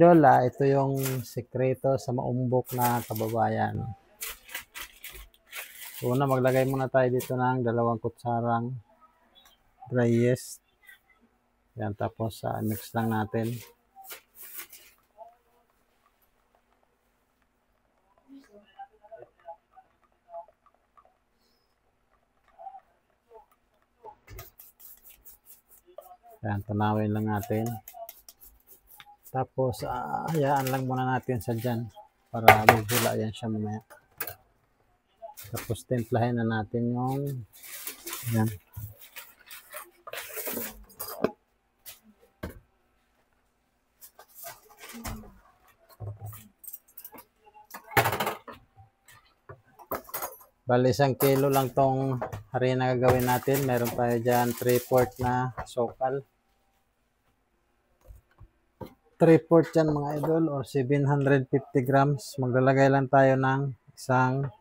idol, ito yung sekreto sa maumbok na kababayan. Una, maglagay muna tayo dito ng 2 kutsarang dry yeast. Yan, tapos mix lang natin. Yan, tanawin lang natin. Tapos, hayaan lang muna natin sa dyan para bubula yan siya mamaya. Tapos, templahin na natin yung yan. Bali, 1 kilo lang tong harina gagawin natin. Meron tayo dyan 3/4 na sokal. 3/4 yan mga idol or 750 grams. Maglalagay lang tayo ng isang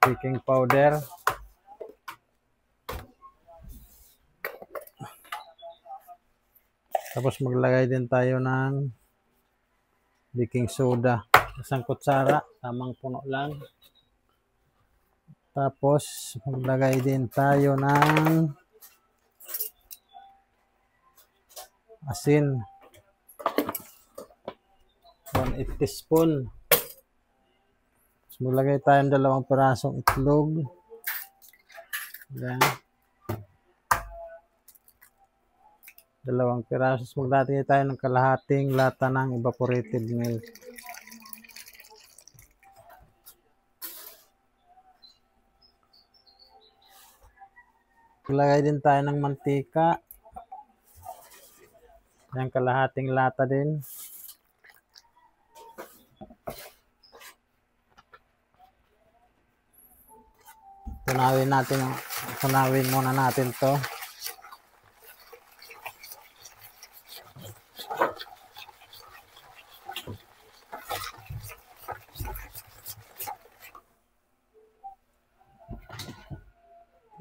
baking powder. Tapos maglagay din tayo ng baking soda. 1 kutsara, tamang puno lang. Tapos maglagay din tayo ng asin. 1/8 teaspoon. Tapos maglagay tayo ng 2 pirasong itlog. Yan. 2 piraso. Maglagay tayo ng kalahating lata ng evaporated milk. Maglagay din tayo ng mantika. Yan, kalahating lata din. Tunawin muna natin to.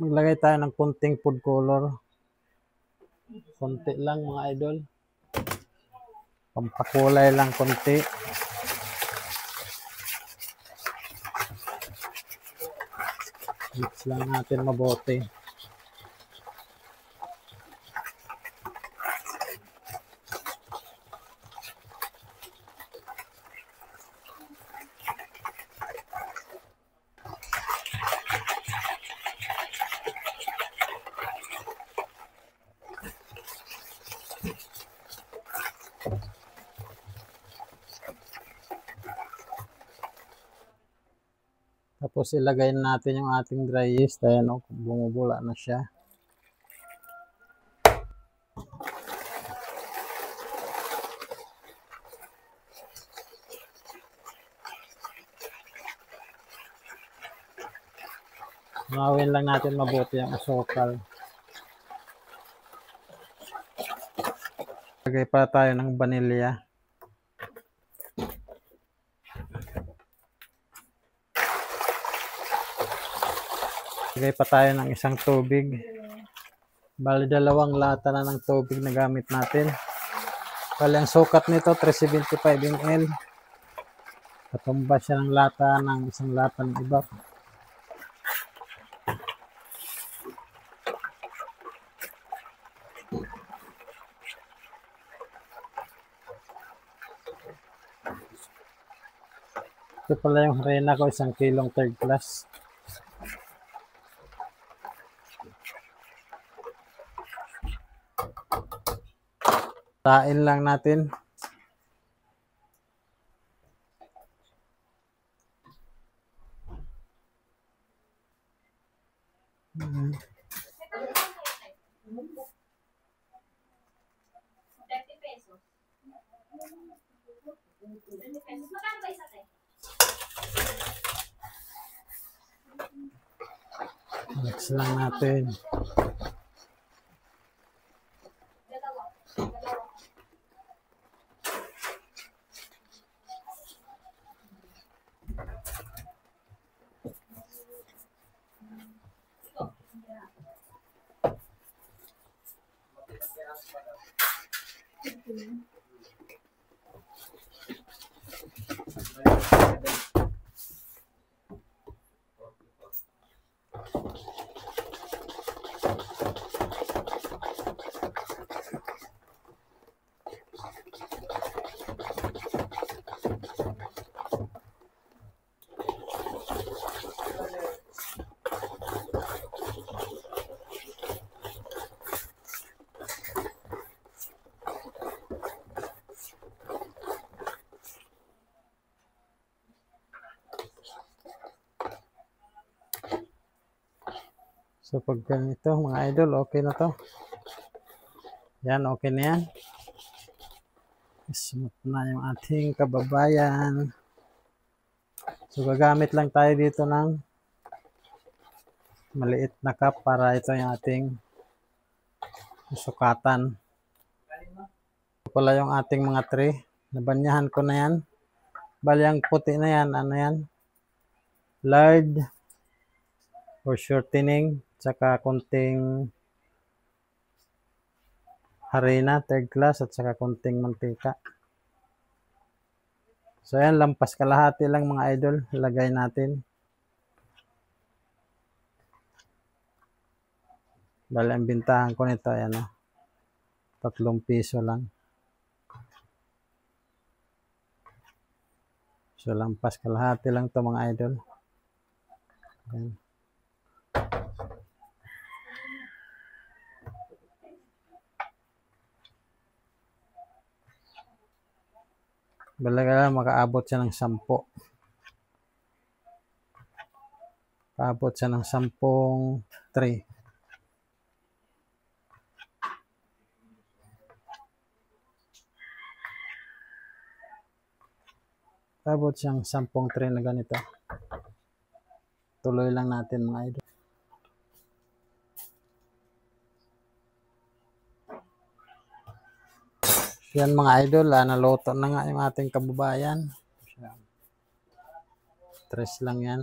Maglagay tayo ng konting food color. Konti lang mga idol. Pampakulay lang konti. Mix lang natin mabuti. Tapos ilagay natin yung ating dry yeast. Ayan o, bumubula na siya. Mawin lang natin mabuti yung asukal. Lagay pa tayo ng vanilya. Lagay pa tayo ng isang tubig. Bali 2 lata na ng tubig na gamit natin. Bali ang sukat nito 375 ml. Katumba siya ng lata ng 1 lata ng iba. Ito pala yung harina ko, 1 kilong 3rd class. Tain lang natin. Mix lang natin. So pag ganito mga idol, okay na to. Yan, okay na yan. Smooth na yung ating kababayan. So gagamit lang tayo dito ng maliit na cup para ito yung ating sukatan. Ito pala yung ating mga tray. Nabanyahan ko na yan. Bali ang puti na yan, ano yan? Lard or shortening, tsaka konting harina, third class, at saka konting mantika. So yan, lampas kalahati lang mga idol, lagay natin. Bali ang bintahan ko nito, ayan o, 3 piso lang. So lampas kalahati lang to mga idol. Ayan. Balaga makaabot siya ng 10. Paabot siya ng 10 tray. Paabot siyang 10 tray na ganito. Tuloy lang natin mga idol. Yan mga idol, naluto na nga yung ating kababayan. 3 lang yan.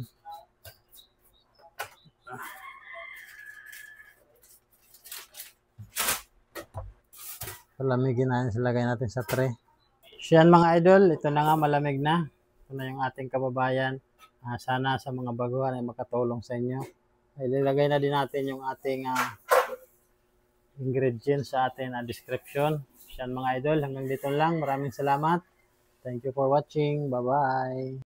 Palamigin na yan, silagay natin sa tray. Yan mga idol, ito na nga malamig na. Ito na yung ating kababayan. Sana sa mga baguhan ay makatulong sa inyo. Ilagay na din natin yung ating ingredients sa ating description. Yan mga idol, hanggang dito lang. Maraming salamat. Thank you for watching. Bye-bye.